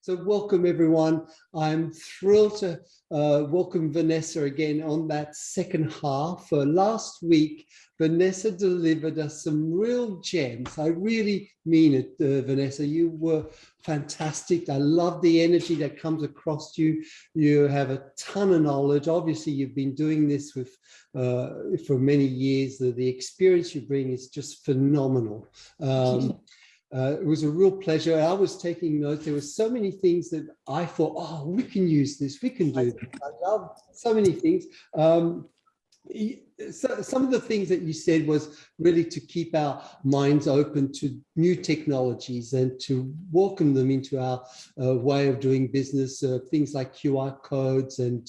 So welcome everyone. I'm thrilled to welcome Vanessa again on that second half. Last week, Vanessa delivered us some real gems. I really mean it, Vanessa. You were fantastic. I love the energy that comes across you. You have a ton of knowledge. Obviously, you've been doing this with for many years. The experience you bring is just phenomenal. It was a real pleasure. I was taking notes. There were so many things that I thought, oh, we can use this. We can do this. I love so many things. So some of the things that you said was really to keep our minds open to new technologies and to welcome them into our way of doing business. Things like QR codes and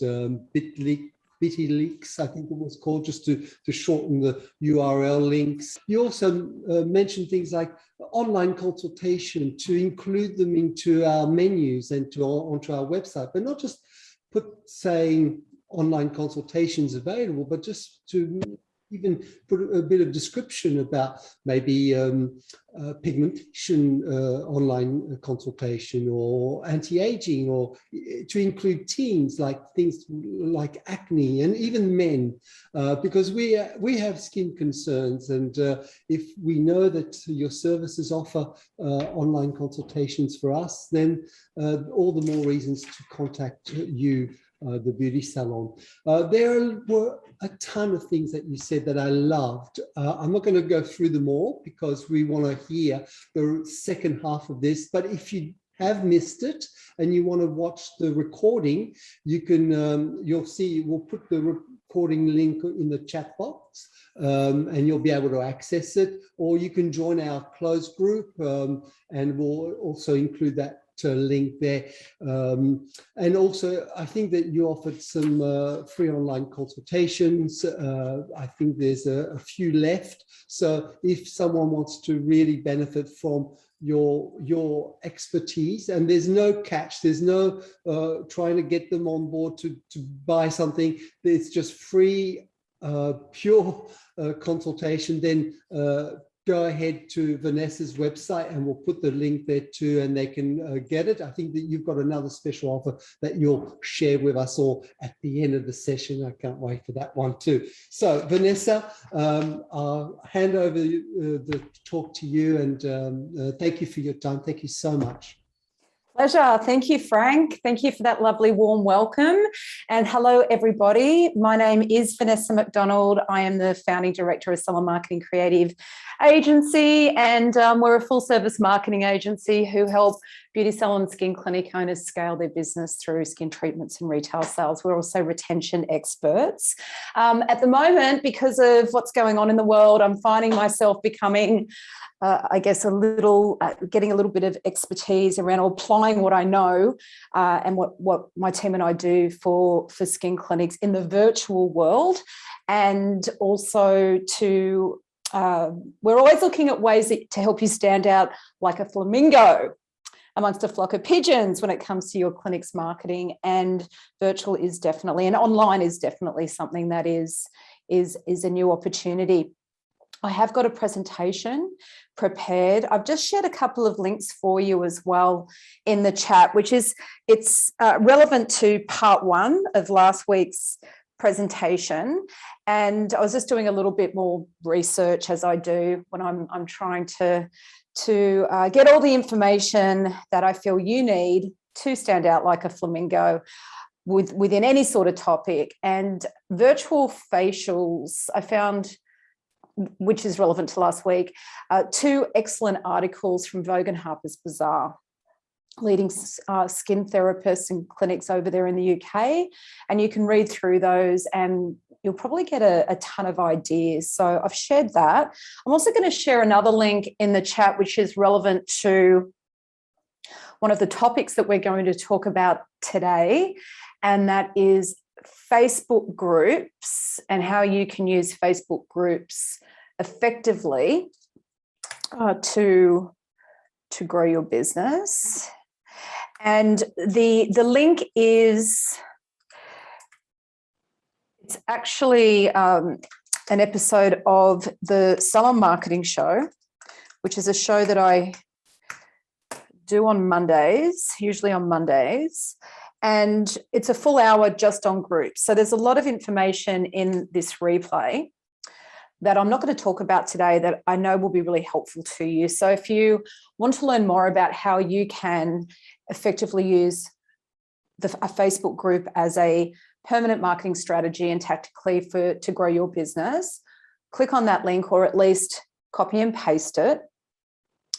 Bitly links, I think it was called, just to shorten the URL links. You also mentioned things like online consultation, to include them into our menus and onto our website, but not just saying online consultations available, but just to even put a bit of description about maybe pigmentation online consultation, or anti-aging, or to include teens, like things like acne, and even men, because we have skin concerns, and if we know that your services offer online consultations for us, then all the more reasons to contact you, the beauty salon. There were a ton of things that you said that I loved. I'm not going to go through them all because we want to hear the second half of this, but if you have missed it and you want to watch the recording, you can, you'll see, we'll put the recording link in the chat box, and you'll be able to access it, or you can join our closed group, and we'll also include that link there. And also, I think that you offered some free online consultations. I think there's a few left. So if someone wants to really benefit from your expertise, and there's no catch, there's no trying to get them on board to buy something, it's just free, pure consultation, then go ahead to Vanessa's website and we'll put the link there too, and they can get it. I think that you've got another special offer that you'll share with us all at the end of the session. I can't wait for that one too. So Vanessa, I'll hand over the talk to you, and thank you for your time. Thank you so much. Pleasure. Thank you, Frank. Thank you for that lovely warm welcome. And hello, everybody. My name is Vanessa McDonald. I am the founding director of Sellam Marketing Creative Agency, and we're a full-service marketing agency who help beauty salon skin clinic owners scale their business through skin treatments and retail sales. We're also retention experts. At the moment, because of what's going on in the world, I'm finding myself becoming I guess getting a little bit of expertise around, or applying what I know and what my team and I do for skin clinics in the virtual world. And also to, we're always looking at ways to help you stand out like a flamingo amongst a flock of pigeons when it comes to your clinic's marketing. And virtual is definitely, and online is definitely something that is a new opportunity. I have got a presentation prepared. I've just shared a couple of links for you as well in the chat, which is, it's relevant to part one of last week's presentation. And I was just doing a little bit more research, as I do when I'm trying to get all the information that I feel you need to stand out like a flamingo within any sort of topic. And virtual facials, I found, which is relevant to last week, two excellent articles from Vogue and Harper's Bazaar, leading skin therapists and clinics over there in the UK. And you can read through those and you'll probably get a ton of ideas. So I've shared that. I'm also going to share another link in the chat, which is relevant to one of the topics that we're going to talk about today, and that is Facebook groups and how you can use Facebook groups effectively to grow your business. And the link is, it's actually an episode of the Salon Marketing Show, which is a show that I do on Mondays, usually on Mondays, and it's a full hour just on groups. So there's a lot of information in this replay that I'm not going to talk about today that I know will be really helpful to you. So if you want to learn more about how you can effectively use a Facebook group as a permanent marketing strategy and tactically to grow your business, click on that link, or at least copy and paste it,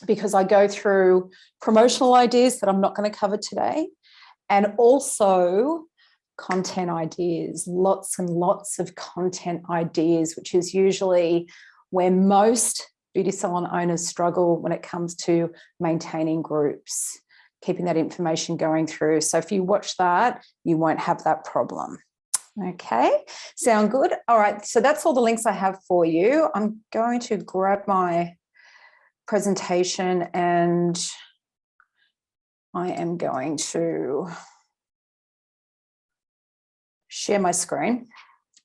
because I go through promotional ideas that I'm not going to cover today, and also content ideas, lots and lots of content ideas, which is usually where most beauty salon owners struggle when it comes to maintaining groups, keeping that information going through. So if you watch that, you won't have that problem. Okay, sound good? All right, so that's all the links I have for you. I'm going to grab my presentation and I am going to share my screen.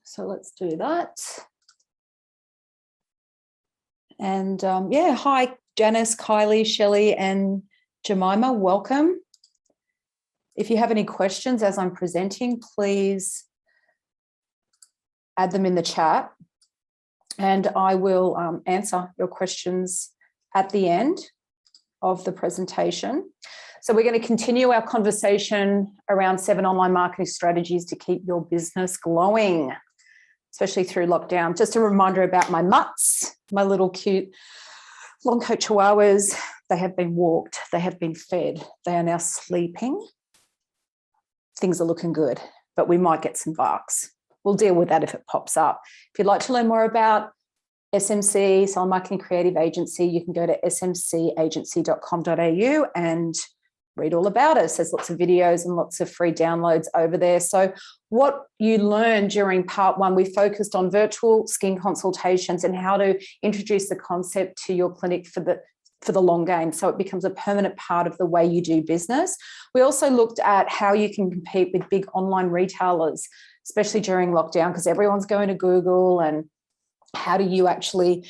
So let's do that. And yeah, hi, Janice, Kylie, Shelley, and Jemima, welcome. If you have any questions as I'm presenting, please add them in the chat and I will answer your questions at the end of the presentation. So we're going to continue our conversation around 7 online marketing strategies to keep your business glowing, especially through lockdown. Just a reminder about my mutts, my little cute long coat chihuahuas. They have been walked, they have been fed, they are now sleeping. Things are looking good, but we might get some barks. We'll deal with that if it pops up. If you'd like to learn more about SMC, Salon Marketing Creative Agency, you can go to smcagency.com.au and read all about us. There's lots of videos and lots of free downloads over there. So what you learned during part 1, we focused on virtual skin consultations and how to introduce the concept to your clinic for the long game, so it becomes a permanent part of the way you do business. We also looked at how you can compete with big online retailers, especially during lockdown, because everyone's going to Google, and how do you actually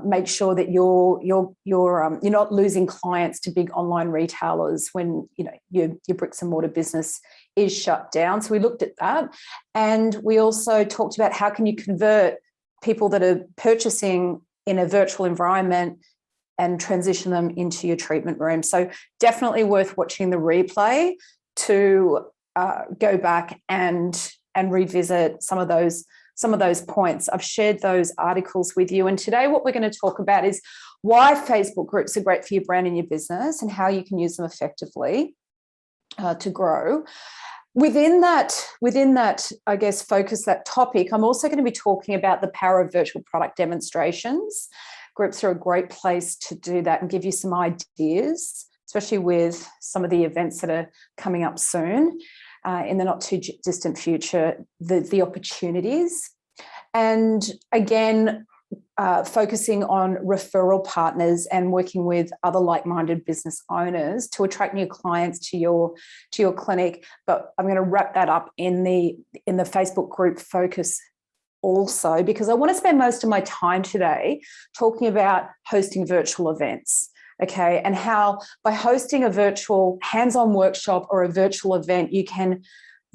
make sure that you're not losing clients to big online retailers when your bricks and mortar business is shut down. So we looked at that, and we also talked about how can you convert people that are purchasing in a virtual environment and transition them into your treatment room. So definitely worth watching the replay to go back and revisit some of those points. I've shared those articles with you. And today what we're going to talk about is why Facebook groups are great for your brand and your business and how you can use them effectively to grow. Within that, I guess, focus, that topic, I'm also going to be talking about the power of virtual product demonstrations. Groups are a great place to do that and give you some ideas, especially with some of the events that are coming up soon. In the not too distant future, the opportunities. And again, focusing on referral partners and working with other like-minded business owners to attract new clients to your clinic. But I'm going to wrap that up in the Facebook group focus also, because I want to spend most of my time today talking about hosting virtual events. Okay, and how by hosting a virtual hands-on workshop or a virtual event, you can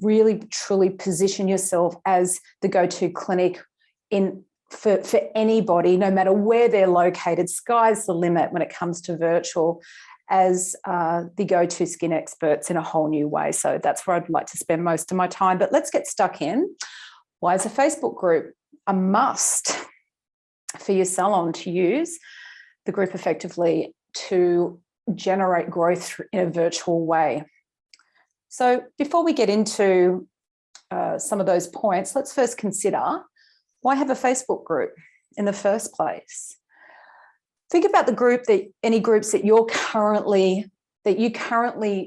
really truly position yourself as the go-to clinic for anybody, no matter where they're located. Sky's the limit when it comes to virtual, as the go-to skin experts in a whole new way. So that's where I'd like to spend most of my time. But let's get stuck in. Why is a Facebook group a must for your salon to use the group effectively to generate growth in a virtual way? So before we get into some of those points, let's first consider, why have a Facebook group in the first place? Think about any groups that you currently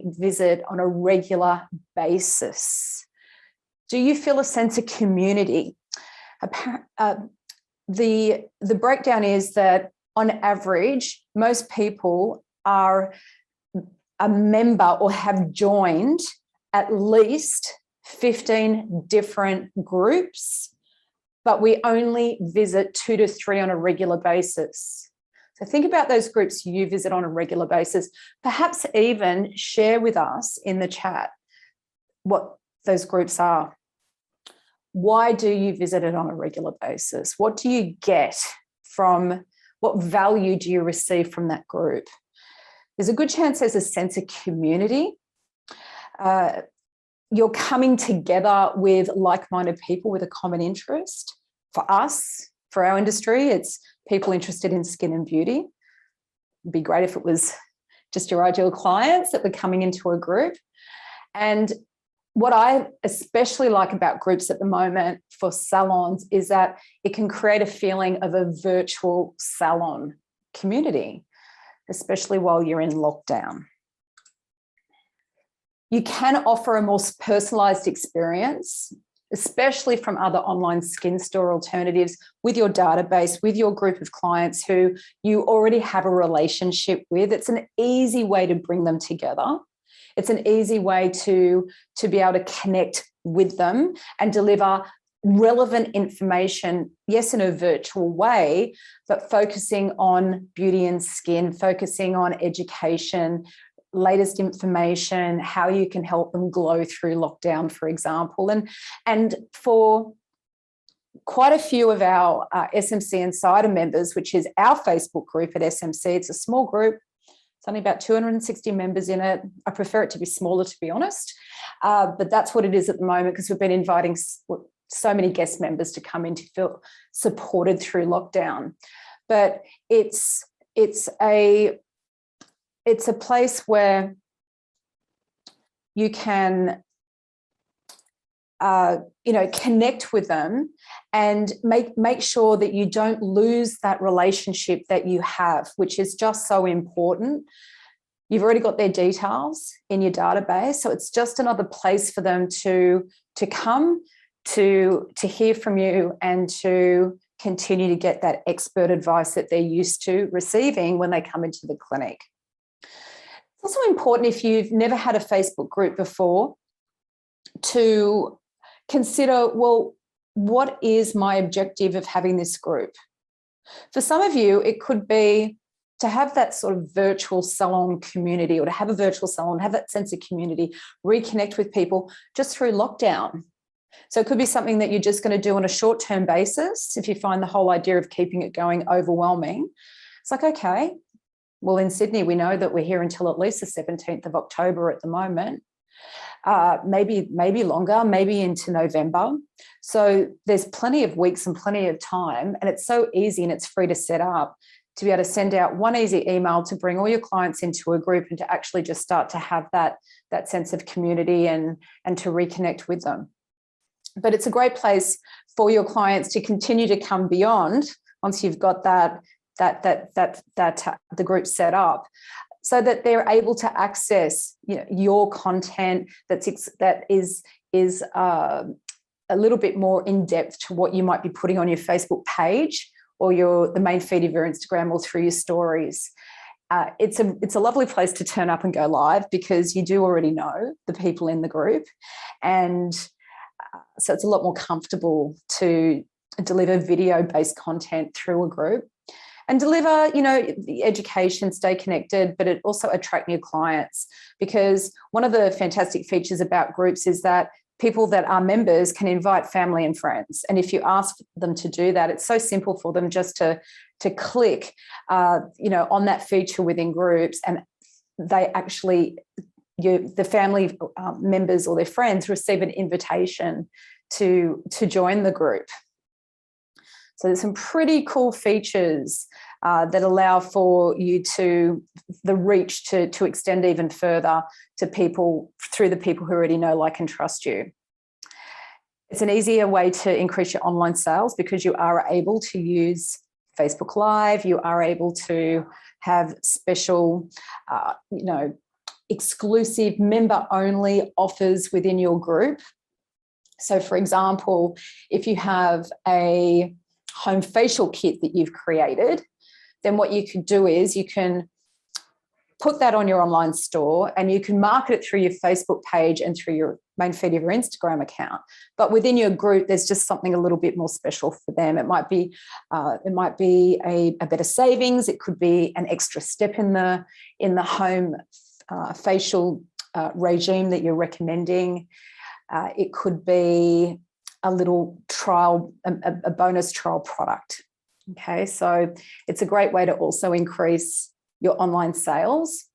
visit on a regular basis. Do you feel a sense of community? The breakdown is that on average, most people are a member or have joined at least 15 different groups, but we only visit 2 to 3 on a regular basis. So think about those groups you visit on a regular basis. Perhaps even share with us in the chat what those groups are. Why do you visit it on a regular basis? What do you get from, what value do you receive from that group? There's a good chance there's a sense of community. You're coming together with like-minded people with a common interest. For us, for our industry, it's people interested in skin and beauty. It'd be great if it was just your ideal clients that were coming into a group. And what I especially like about groups at the moment for salons is that it can create a feeling of a virtual salon community, especially while you're in lockdown. You can offer a more personalized experience, especially from other online skin store alternatives, with your database, with your group of clients who you already have a relationship with. It's an easy way to bring them together. It's an easy way to be able to connect with them and deliver relevant information, yes, in a virtual way, but focusing on beauty and skin, focusing on education, latest information, how you can help them glow through lockdown, for example. And for quite a few of our SMC Insider members, which is our Facebook group at SMC, it's a small group. It's only about 260 members in it. I prefer it to be smaller, to be honest. But that's what it is at the moment, because we've been inviting so many guest members to come in to feel supported through lockdown. But it's a place where you can connect with them and make sure that you don't lose that relationship that you have, which is just so important. You've already got their details in your database, so it's just another place for them to come to hear from you and to continue to get that expert advice that they're used to receiving when they come into the clinic. It's also important, if you've never had a Facebook group before, to consider, well, what is my objective of having this group? For some of you, it could be to have that sort of virtual salon community, or to have a virtual salon, have that sense of community, reconnect with people just through lockdown. So it could be something that you're just going to do on a short-term basis. If you find the whole idea of keeping it going overwhelming, it's like, okay, well, in Sydney, we know that we're here until at least the 17th of October at the moment. Maybe longer, maybe into November. So there's plenty of weeks and plenty of time, and it's so easy and it's free to set up to be able to send out one easy email to bring all your clients into a group and to actually just start to have that sense of community and to reconnect with them. But it's a great place for your clients to continue to come beyond once you've got the group set up, so that they're able to access, your content that is a little bit more in depth to what you might be putting on your Facebook page or the main feed of your Instagram or through your stories. It's a lovely place to turn up and go live, because you do already know the people in the group, and so it's a lot more comfortable to deliver video-based content through a group. And deliver, the education, stay connected, but it also attract new clients, because one of the fantastic features about groups is that people that are members can invite family and friends. And if you ask them to do that, it's so simple for them just to click, on that feature within groups, and they actually, the family members or their friends receive an invitation to join the group. So there's some pretty cool features that allow for you the reach to extend even further to people, through the people who already know, like, and trust you. It's an easier way to increase your online sales, because you are able to use Facebook Live, you are able to have special, exclusive member-only offers within your group. So, for example, if you have a home facial kit that you've created, then what you could do is you can put that on your online store, and you can market it through your Facebook page and through your main feed of your Instagram account. But within your group, there's just something a little bit more special for them. It might be a better savings. It could be an extra step in the home facial regime that you're recommending. It could be a little trial, a bonus trial product. Okay, so it's a great way to also increase your online sales.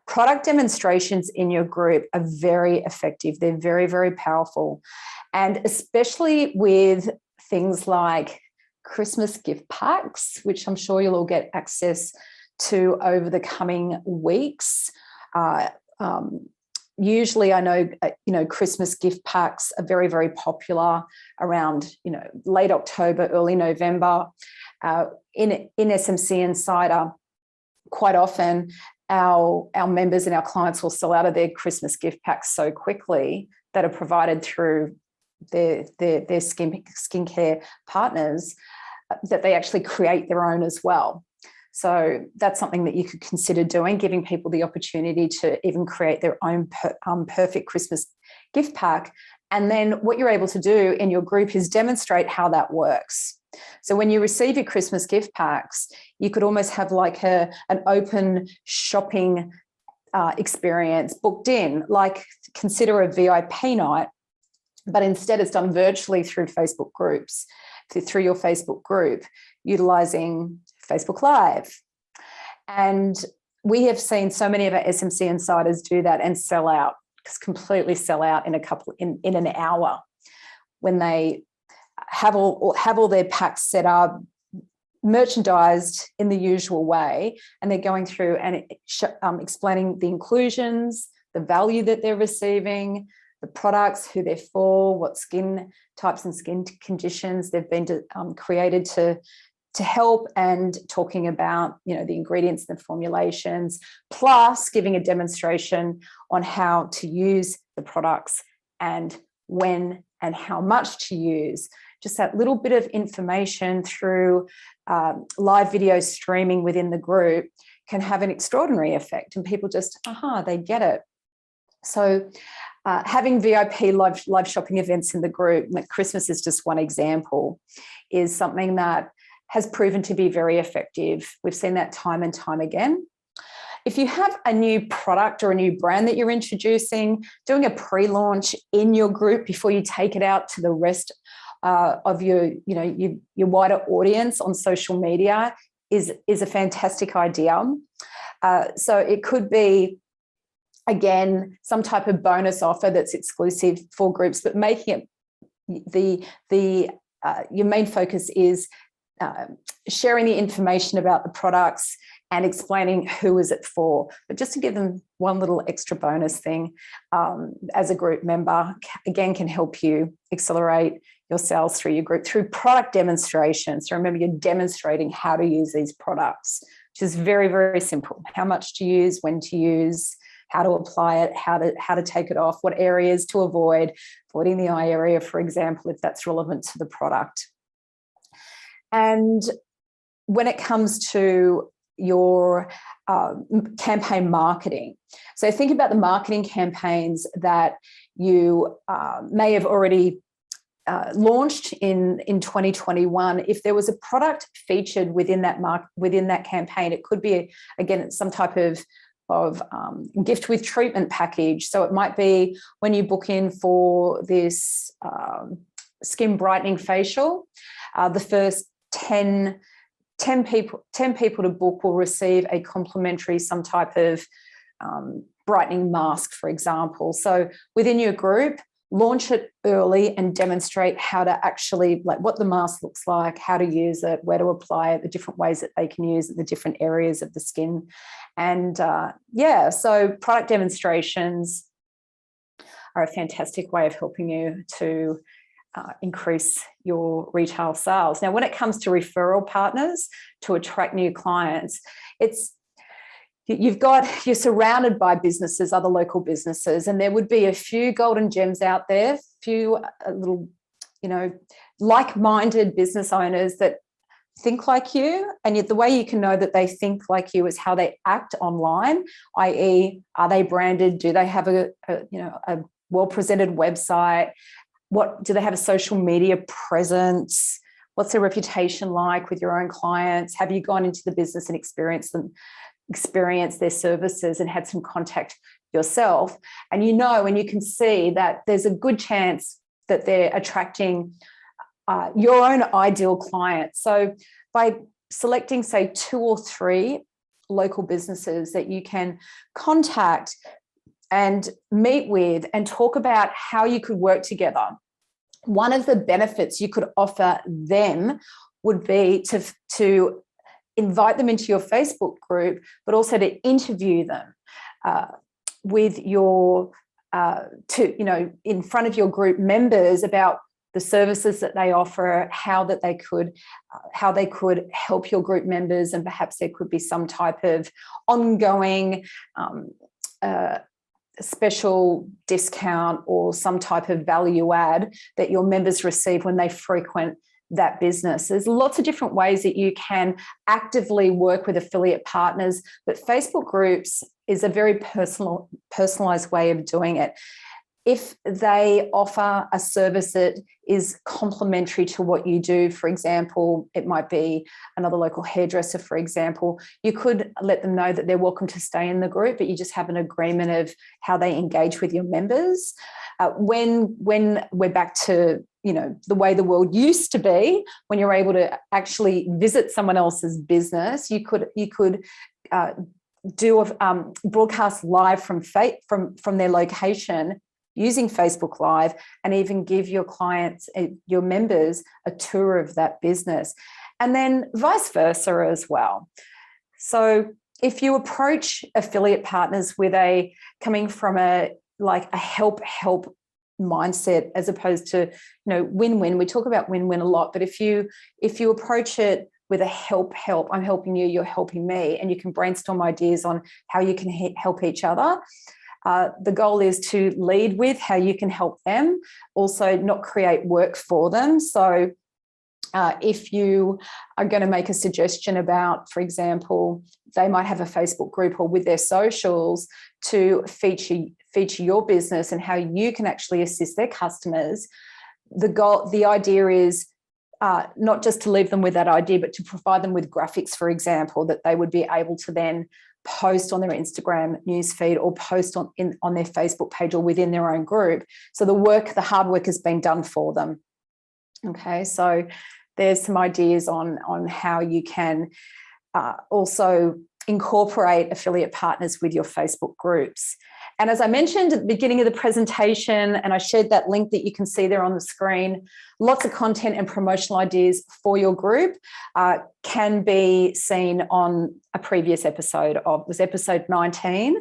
Product demonstrations in your group are very effective. They're very, very powerful. And especially with things like Christmas gift packs, which I'm sure you'll all get access to over the coming weeks. Usually I know, Christmas gift packs are very, very popular around, late October, early November. In SMC Insider, quite often our members and our clients will sell out of their Christmas gift packs so quickly that are provided through their skincare partners that they actually create their own as well. So that's something that you could consider doing, giving people the opportunity to even create their own perfect Christmas gift pack. And then what you're able to do in your group is demonstrate how that works. So when you receive your Christmas gift packs, you could almost have like an open shopping experience booked in, like consider a VIP night, but instead it's done virtually through Facebook groups, through your Facebook group, utilizing Facebook Live. And we have seen so many of our SMC insiders do that and sell out, completely sell out in an hour when they have all their packs set up, merchandised in the usual way, and they're going through and explaining the inclusions, the value that they're receiving, the products, who they're for, what skin types and skin conditions they've been created to help, and talking about, the ingredients and the formulations, plus giving a demonstration on how to use the products and when and how much to use. Just that little bit of information through live video streaming within the group can have an extraordinary effect, and people just, they get it. So having VIP live shopping events in the group, like Christmas is just one example, is something that has proven to be very effective. We've seen that time and time again. If you have a new product or a new brand that you're introducing, doing a pre-launch in your group before you take it out to the rest of your wider audience on social media is a fantastic idea. So it could be, again, some type of bonus offer that's exclusive for groups, but making it your main focus is sharing the information about the products and explaining who is it for. But just to give them one little extra bonus thing as a group member, again, can help you accelerate your sales through your group through product demonstrations. So remember, you're demonstrating how to use these products, which is very, very simple. How much to use, when to use, how to apply it, how to take it off, what areas to avoid, avoiding the eye area, for example, if that's relevant to the product. And when it comes to your campaign marketing, so think about the marketing campaigns that you may have already launched in 2021. If there was a product featured within that campaign, it could be, again, some type of gift with treatment package. So it might be when you book in for this skin brightening facial, the first 10 people to book will receive a complimentary some type of brightening mask, for example. So within your group, launch it early and demonstrate how to actually, like, what the mask looks like, how to use it, where to apply it, the different ways that they can use it, the different areas of the skin. And so product demonstrations are a fantastic way of helping you to increase your retail sales. Now, when it comes to referral partners to attract new clients, you're surrounded by businesses, other local businesses, and there would be a few golden gems out there, few little, like-minded business owners that think like you, and yet the way you can know that they think like you is how they act online, i.e., are they branded? Do they have a well-presented website? What do they have a social media presence? What's their reputation like with your own clients? Have you gone into the business and experienced their services and had some contact yourself? And and you can see that there's a good chance that they're attracting your own ideal client. So by selecting, say, 2 or 3 local businesses that you can contact and meet with and talk about how you could work together, one of the benefits you could offer them would be to invite them into your Facebook group, but also to interview them with your in front of your group members about the services that they offer, how they could help your group members, and perhaps there could be some type of ongoing special discount or some type of value add that your members receive when they frequent that business. There's lots of different ways that you can actively work with affiliate partners, but Facebook groups is a very personalized way of doing it. If they offer a service that is complementary to what you do, for example, it might be another local hairdresser, for example, you could let them know that they're welcome to stay in the group, but you just have an agreement of how they engage with your members. When we're back to the way the world used to be, when you're able to actually visit someone else's business, you could do a broadcast live from their location using Facebook Live, and even give your clients, your members, a tour of that business, and then vice versa as well. So if you approach affiliate partners with coming from a help mindset, as opposed to win-win, we talk about win-win a lot, but if you approach it with a help, I'm helping you, you're helping me, and you can brainstorm ideas on how you can help each other. The goal is to lead with how you can help them, also not create work for them. So if you are going to make a suggestion about, for example, they might have a Facebook group or with their socials to feature your business and how you can actually assist their customers, the idea is not just to leave them with that idea, but to provide them with graphics, for example, that they would be able to then post on their Instagram newsfeed or post on their Facebook page or within their own group. So the hard work has been done for them. Okay, so there's some ideas on how you can also incorporate affiliate partners with your Facebook groups. And as I mentioned at the beginning of the presentation, and I shared that link that you can see there on the screen, lots of content and promotional ideas for your group can be seen on a previous episode was episode 19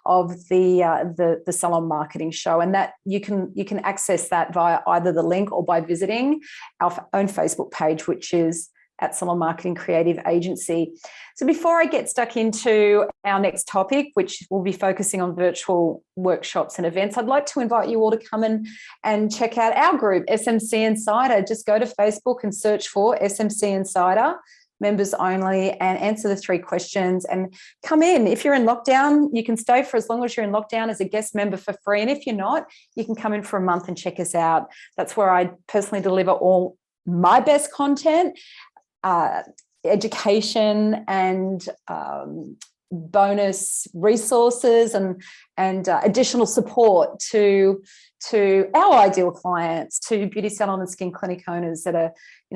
of the Salon Marketing Show, and that you can access that via either the link or by visiting our own Facebook page, which is at Salon Marketing Creative Agency. So before I get stuck into our next topic, which will be focusing on virtual workshops and events, I'd like to invite you all to come in and check out our group, SMC Insider. Just go to Facebook and search for SMC Insider, members only, and answer the 3 questions and come in. If you're in lockdown, you can stay for as long as you're in lockdown as a guest member for free. And if you're not, you can come in for a month and check us out. That's where I personally deliver all my best content, education and bonus resources and additional support to our ideal clients, to beauty salon and skin clinic owners that are,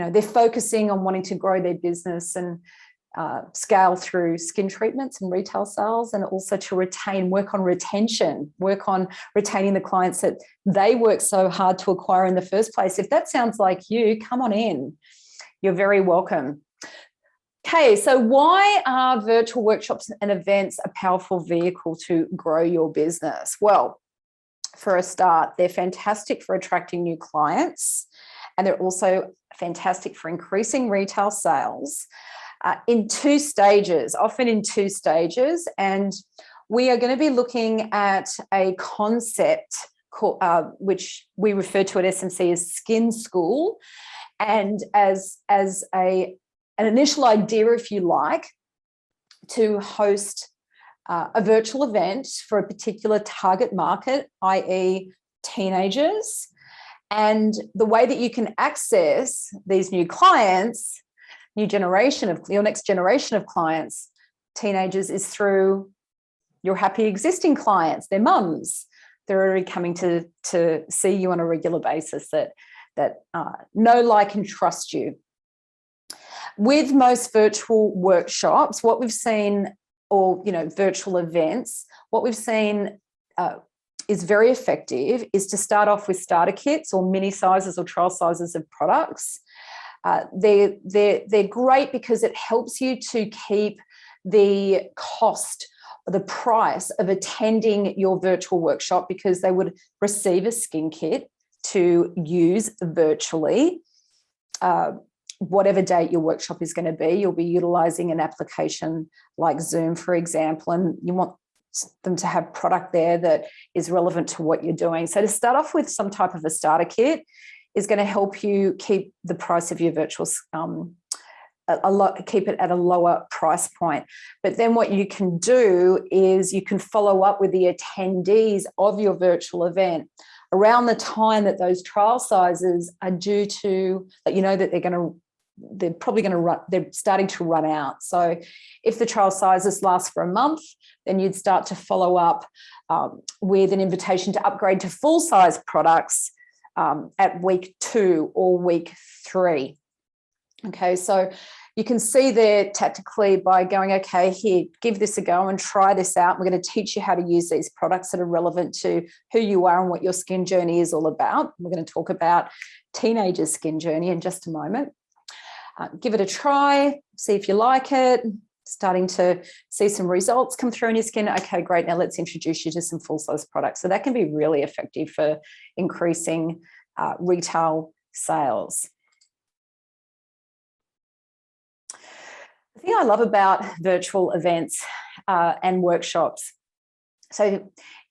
they're focusing on wanting to grow their business and scale through skin treatments and retail sales, and also to work on retaining the clients that they work so hard to acquire in the first place. If that sounds like you, come on in. You're very welcome. Okay, so why are virtual workshops and events a powerful vehicle to grow your business? Well, for a start, they're fantastic for attracting new clients, and they're also fantastic for increasing retail sales often in 2 stages. And we are going to be looking at a concept which we refer to at SMC as Skin School. And as initial idea, if you like, to host a virtual event for a particular target market, i.e. teenagers. And the way that you can access these new clients, your next generation of clients, teenagers, is through your happy existing clients, their mums. They're already coming to see you on a regular basis that know, like, and trust you. With most virtual workshops, what we've seen, or virtual events, what we've seen is very effective is to start off with starter kits or mini sizes or trial sizes of products. They're great because it helps you to keep the cost, the price of attending your virtual workshop, because they would receive a skin kit to use virtually. Whatever date your workshop is going to be, you'll be utilizing an application like Zoom, for example, and you want them to have product there that is relevant to what you're doing. So to start off with some type of a starter kit is going to help you keep the price of your virtuals, keep it at a lower price point. But then what you can do is you can follow up with the attendees of your virtual event around the time that those trial sizes are due to, that that they're probably going to run, they're starting to run out. So if the trial sizes last for a month, then you'd start to follow up with an invitation to upgrade to full size products at week 2 or week 3. Okay, so you can see there tactically by going, okay, here, give this a go and try this out. We're going to teach you how to use these products that are relevant to who you are and what your skin journey is all about. We're going to talk about teenagers' skin journey in just a moment. Give it a try, see if you like it, starting to see some results come through in your skin. Okay, great, now let's introduce you to some full-size products. So that can be really effective for increasing retail sales. The thing I love about virtual events and workshops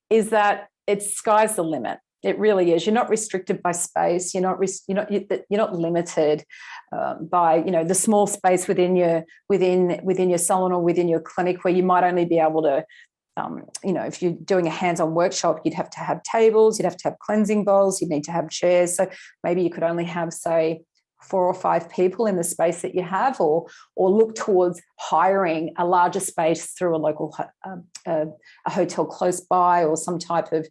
is that it's sky's the limit. It really is. You're not restricted by space. You're not limited by the small space within your salon or within your clinic, where you might only be able to if you're doing a hands-on workshop, you'd have to have tables, you'd have to have cleansing bowls, you'd need to have chairs. So maybe you could only have, say, 4 or 5 people in the space that you have, or look towards hiring a larger space through a local a hotel close by, or some type of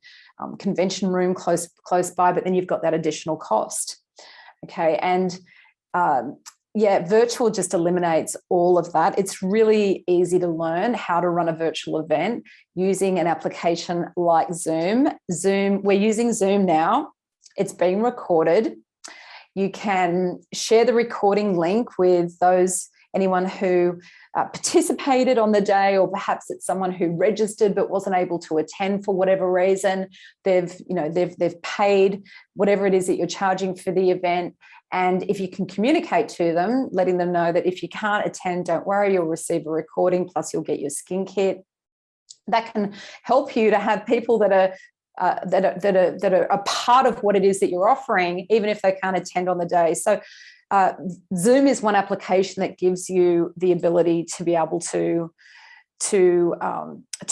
convention room close by, but then you've got that additional cost. Okay, and virtual just eliminates all of that. It's really easy to learn how to run a virtual event using an application like Zoom. We're using Zoom now. It's being recorded. You can share the recording link with anyone who participated on the day, or perhaps it's someone who registered but wasn't able to attend for whatever reason. They've paid whatever it is that you're charging for the event. And if you can communicate to them, letting them know that if you can't attend, don't worry, you'll receive a recording, plus you'll get your skin kit. That can help you to have people that are a part of what it is that you're offering, even if they can't attend on the day. So Zoom is one application that gives you the ability to be able to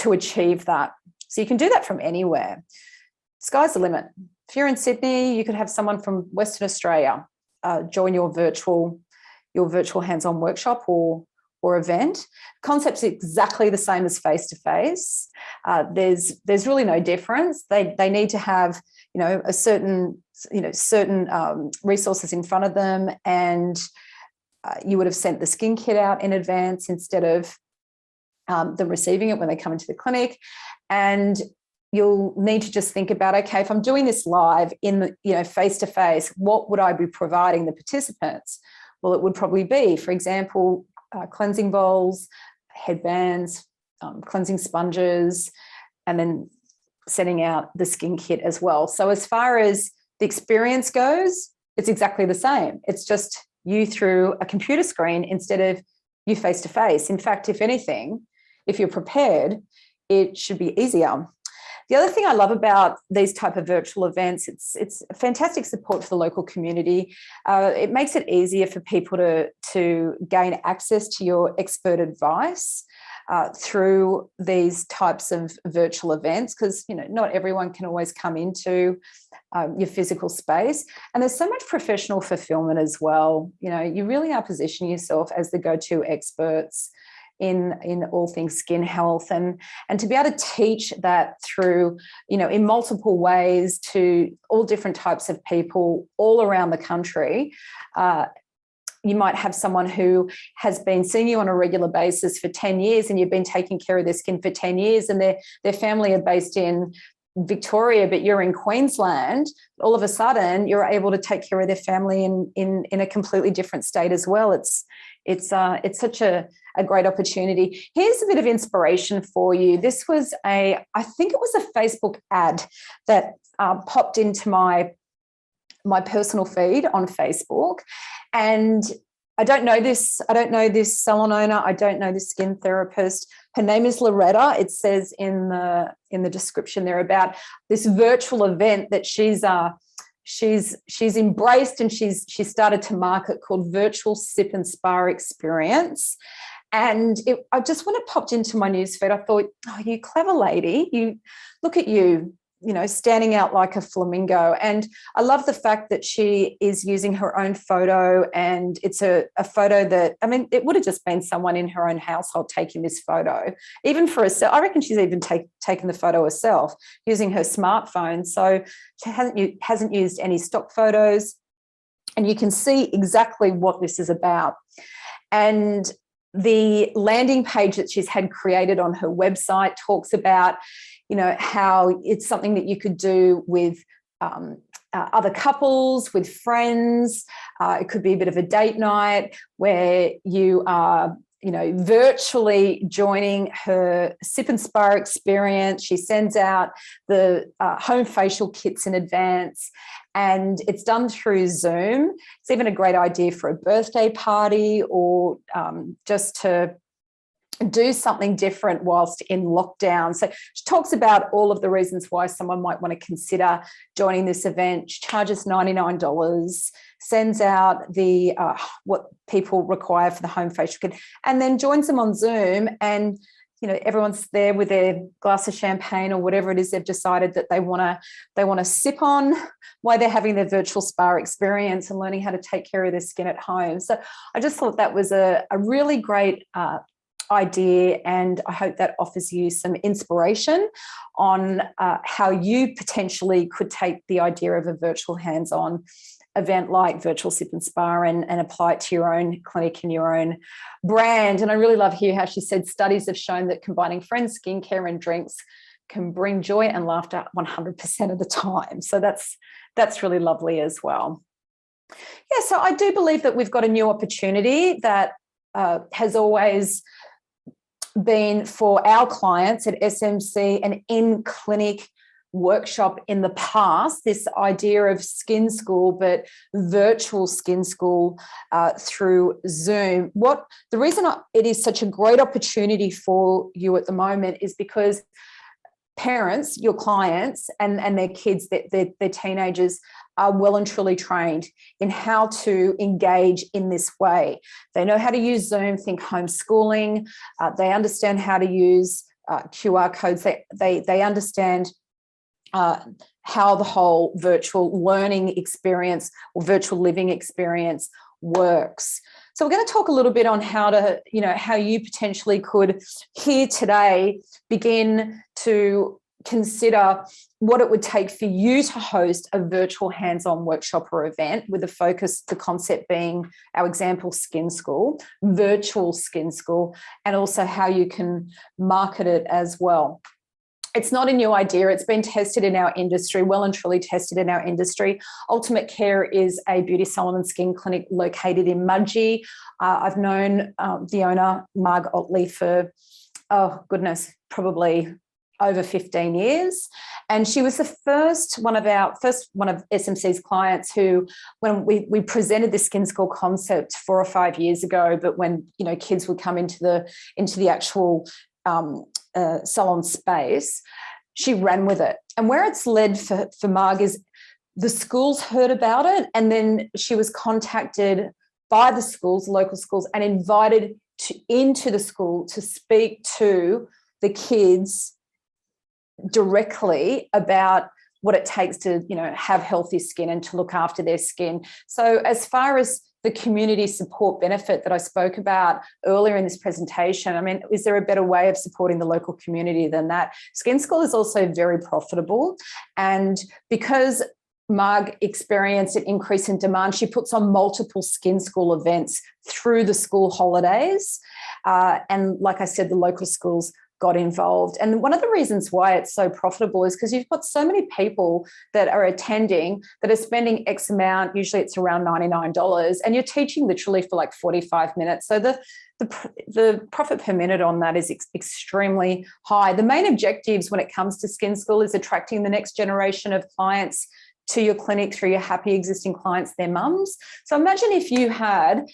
achieve that. So you can do that from anywhere. Sky's the limit. If you're in Sydney, you could have someone from Western Australia join your virtual hands-on workshop or event. Concept's exactly the same as face-to-face. There's really no difference. They need to have a certain resources in front of them, and you would have sent the skin kit out in advance instead of them receiving it when they come into the clinic. And you'll need to just think about, okay, if I'm doing this live in face-to-face, what would I be providing the participants? Well, it would probably be, for example, cleansing bowls, headbands, cleansing sponges, and then sending out the skin kit as well. So as far as the experience goes, it's exactly the same. It's just you through a computer screen instead of you face-to-face. In fact, if anything, if you're prepared, it should be easier. The other thing I love about these type of virtual events, it's fantastic support for the local community. It makes it easier for people to gain access to your expert advice through these types of virtual events, because not everyone can always come into your physical space. And there's so much professional fulfillment as well. You really are positioning yourself as the go-to experts in all things skin health, and to be able to teach that through in multiple ways to all different types of people all around the country. You might have someone who has been seeing you on a regular basis for 10 years and you've been taking care of their skin for 10 years, and their family are based in Victoria, but you're in Queensland. All of a sudden you're able to take care of their family in a completely different state as well. It's such a great opportunity. Here's a bit of inspiration for you. This was I think it was a Facebook ad that popped into my personal feed on Facebook. And I don't know this salon owner. I don't know this skin therapist. Her name is Loretta. It says in the description there about this virtual event that she's embraced and she's started to market, called Virtual Sip and Spa Experience. And I just, when it popped into my newsfeed, I thought, oh, you clever lady, you look at you, standing out like a flamingo. And I love the fact that she is using her own photo, and it's a photo that, it would have just been someone in her own household taking this photo, even for herself. I reckon she's even taken the photo herself using her smartphone. So she hasn't used any stock photos, and you can see exactly what this is about. And the landing page that she's had created on her website talks about how it's something that you could do with other couples, with friends. It could be a bit of a date night where you are, virtually joining her sip and spa experience. She sends out the home facial kits in advance, and it's done through Zoom. It's even a great idea for a birthday party, or just to do something different whilst in lockdown. So she talks about all of the reasons why someone might want to consider joining this event. She charges $99, sends out the what people require for the home facial kit, and then joins them on Zoom. And everyone's there with their glass of champagne or whatever it is they've decided that they want to sip on while they're having their virtual spa experience and learning how to take care of their skin at home. So I just thought that was a really great idea, and I hope that offers you some inspiration on how you potentially could take the idea of a virtual hands-on event like Virtual Sip and Spa and apply it to your own clinic and your own brand. And I really love here how she said studies have shown that combining friends, skincare and drinks can bring joy and laughter 100% of the time. So that's really lovely as well. Yeah, so I do believe that we've got a new opportunity that has always been for our clients at SMC, an in-clinic workshop in the past, this idea of skin school, but virtual skin school through Zoom. The reason it is such a great opportunity for you at the moment is because parents, your clients, and their kids, their teenagers, are well and truly trained in how to engage in this way. They know how to use Zoom, think homeschooling. They understand how to use QR codes. They understand how the whole virtual learning experience or virtual living experience works. So we're going to talk a little bit on how you potentially could here today begin to consider what it would take for you to host a virtual hands-on workshop or event with the concept being our example skin school, virtual skin school, and also how you can market it as well. It's not a new idea. It's been tested in our industry, well and truly tested in our industry. Ultimate Care is a beauty salon and skin clinic located in Mudgee. I've known the owner, Marg Otley, for, probably over 15 years. And she was the one of SMC's clients who, when we presented the skin school concept 4 or 5 years ago, but when, kids would come into the actual salon space, she ran with it. And where it's led for Marg is the schools heard about it, and then she was contacted by the schools, local schools, and invited into the school to speak to the kids directly about what it takes to, have healthy skin and to look after their skin. So as far as the community support benefit that I spoke about earlier in this presentation, I mean, is there a better way of supporting the local community than that? Skin School is also very profitable, and because Marg experienced an increase in demand, she puts on multiple Skin School events through the school holidays. And like I said, the local schools got involved. And one of the reasons why it's so profitable is because you've got so many people that are attending that are spending X amount, usually it's around $99, and you're teaching literally for like 45 minutes. So the profit per minute on that is extremely high. The main objectives when it comes to Skin School is attracting the next generation of clients to your clinic through your happy existing clients, their mums. So imagine if you had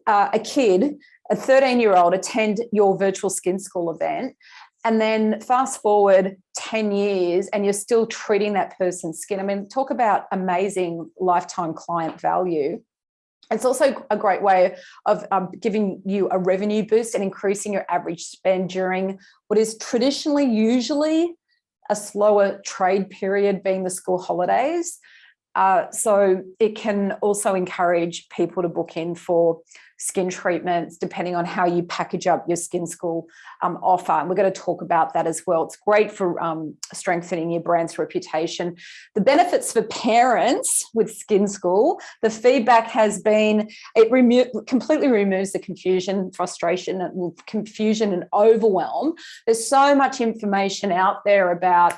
a kid, a 13-year-old, attend your virtual Skin School event, and then fast forward 10 years and you're still treating that person's skin. I mean, talk about amazing lifetime client value. It's also a great way of giving you a revenue boost and increasing your average spend during what is traditionally usually a slower trade period, being the school holidays. So it can also encourage people to book in for skin treatments, depending on how you package up your Skin School offer. And we're going to talk about that as well. It's great for strengthening your brand's reputation. The benefits for parents with Skin School, the feedback has been it completely removes the confusion, frustration, and overwhelm. There's so much information out there about,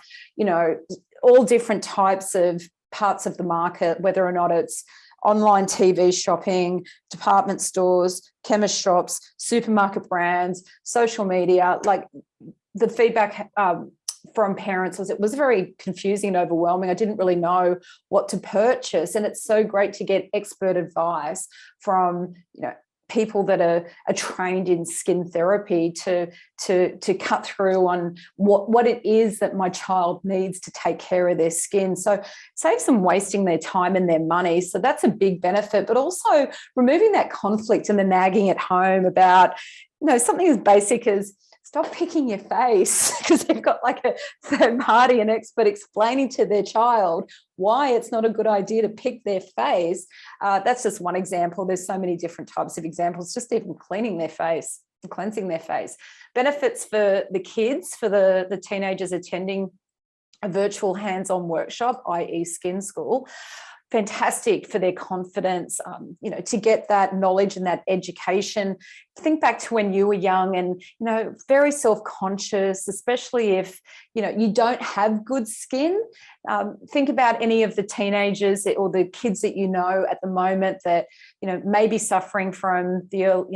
all different types of parts of the market, whether or not it's online TV shopping, department stores, chemist shops, supermarket brands, social media. Like, the feedback from parents was it was very confusing and overwhelming. I didn't really know what to purchase, and it's so great to get expert advice from people that are trained in skin therapy to cut through on what it is that my child needs to take care of their skin. So saves them wasting their time and their money. So that's a big benefit, but also removing that conflict and the nagging at home about, something as basic as stop picking your face, because they've got like a third party, an expert explaining to their child why it's not a good idea to pick their face. That's just one example. There's so many different types of examples, just even cleansing their face. Benefits for the kids, for the teenagers attending a virtual hands-on workshop, i.e. Skin School. Fantastic for their confidence, to get that knowledge and that education. Think back to when you were young and, very self-conscious, especially if, you don't have good skin. Think about any of the teenagers or the kids that at the moment that, may be suffering from the,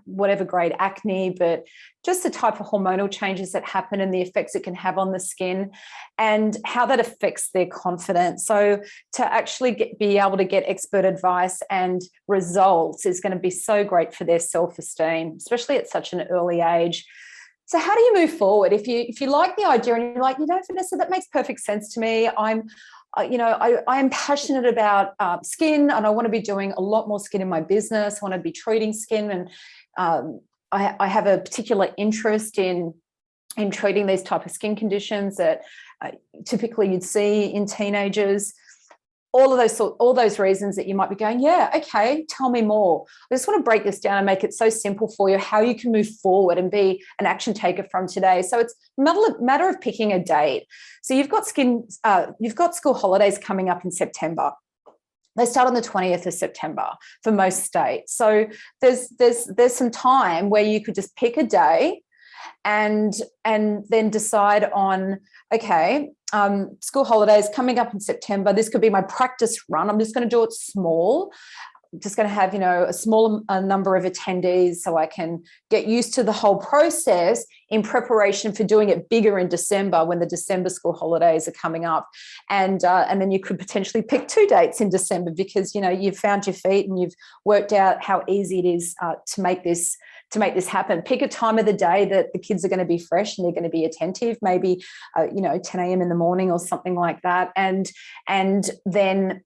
whatever grade acne, but just the type of hormonal changes that happen and the effects it can have on the skin and how that affects their confidence. So to actually be able to get expert advice and results is going to be so great for their self-esteem, especially at such an early age. So how do you move forward? If you like the idea and you're like, Vanessa, that makes perfect sense to me. I am passionate about skin, and I want to be doing a lot more skin in my business. I want to be treating skin, and I have a particular interest in treating these type of skin conditions that typically you'd see in teenagers. All those reasons that you might be going, yeah, okay, tell me more. I just want to break this down and make it so simple for you, how you can move forward and be an action taker from today. So it's a matter of picking a date. So you've got school holidays coming up in September. They start on the 20th of September for most states. So there's some time where you could just pick a day and then decide on, okay, school holidays coming up in September. This could be my practice run. I'm just going to do it small. I'm just going to have, a small number of attendees so I can get used to the whole process in preparation for doing it bigger in December when the December school holidays are coming up. And then you could potentially pick 2 dates in December because, you've found your feet and you've worked out how easy it is to make this to make this happen. Pick a time of the day that the kids are going to be fresh and they're going to be attentive, maybe 10 a.m. in the morning or something like that, and then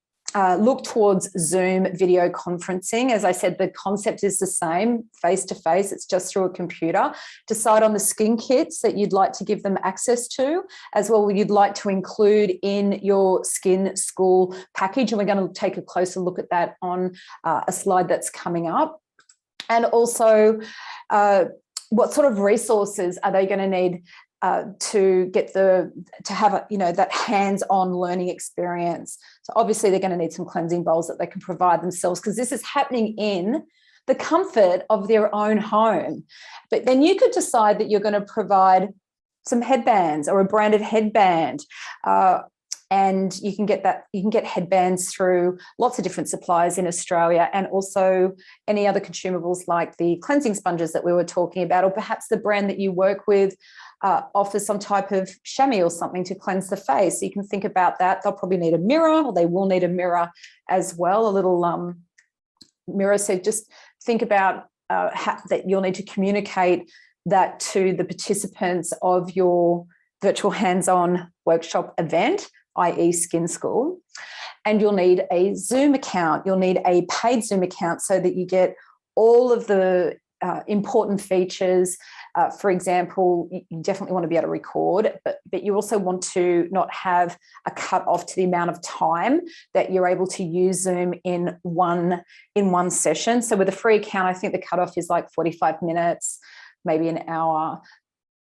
look towards Zoom video conferencing. As I said, the concept is the same, face-to-face, it's just through a computer. Decide on the skin kits that you'd like to give them access to, as well you'd like to include in your skin school package. And we're going to take a closer look at that on a slide that's coming up. And also, what sort of resources are they going to need to have that hands-on learning experience? So obviously they're going to need some cleansing bowls that they can provide themselves, because this is happening in the comfort of their own home. But then you could decide that you're going to provide some headbands or a branded headband. And you can get headbands through lots of different suppliers in Australia, and also any other consumables like the cleansing sponges that we were talking about, or perhaps the brand that you work with offers some type of chamois or something to cleanse the face. So you can think about that. They'll probably need a mirror, or they will need a mirror as well, a little mirror. So just think about that you'll need to communicate that to the participants of your virtual hands-on workshop event, i.e. Skin School. And you'll need a Zoom account. You'll need a paid Zoom account so that you get all of the important features. For example, you definitely want to be able to record, but you also want to not have a cut off to the amount of time that you're able to use Zoom in one session. So with a free account, I think the cutoff is like 45 minutes, maybe an hour.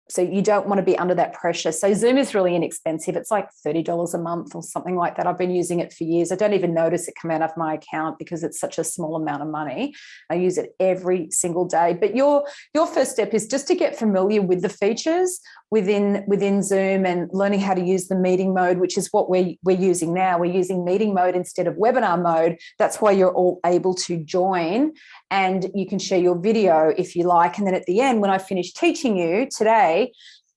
So you don't want to be under that pressure. So Zoom is really inexpensive. It's like $30 a month or something like that. I've been using it for years. I don't even notice it come out of my account because it's such a small amount of money. I use it every single day. But your first step is just to get familiar with the features within Zoom and learning how to use the meeting mode, which is what we're using now. We're using meeting mode instead of webinar mode. That's why you're all able to join, and you can share your video if you like. And then at the end, when I finish teaching you today,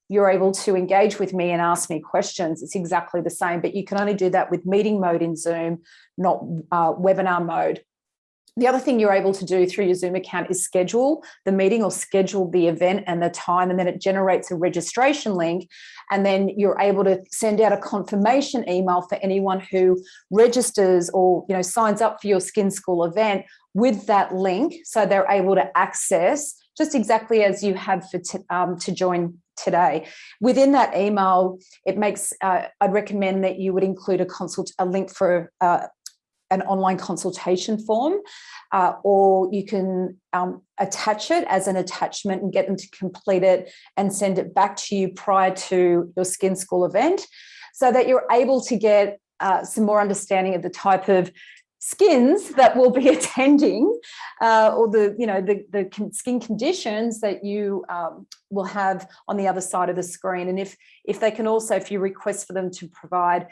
you're able to engage with me and ask me questions. It's exactly the same, but you can only do that with meeting mode in Zoom, not webinar mode. The other thing you're able to do through your Zoom account is schedule the meeting or schedule the event and the time, and then it generates a registration link, and then you're able to send out a confirmation email for anyone who registers or signs up for your Skin School event with that link, so they're able to access just exactly as you have for to join today. Within that email, it makes I'd recommend that you would include a link for an online consultation form, or you can attach it as an attachment and get them to complete it and send it back to you prior to your Skin School event, so that you're able to get some more understanding of the type of skins that will be attending, or the skin conditions that you will have on the other side of the screen. And if they can also, if you request for them to provide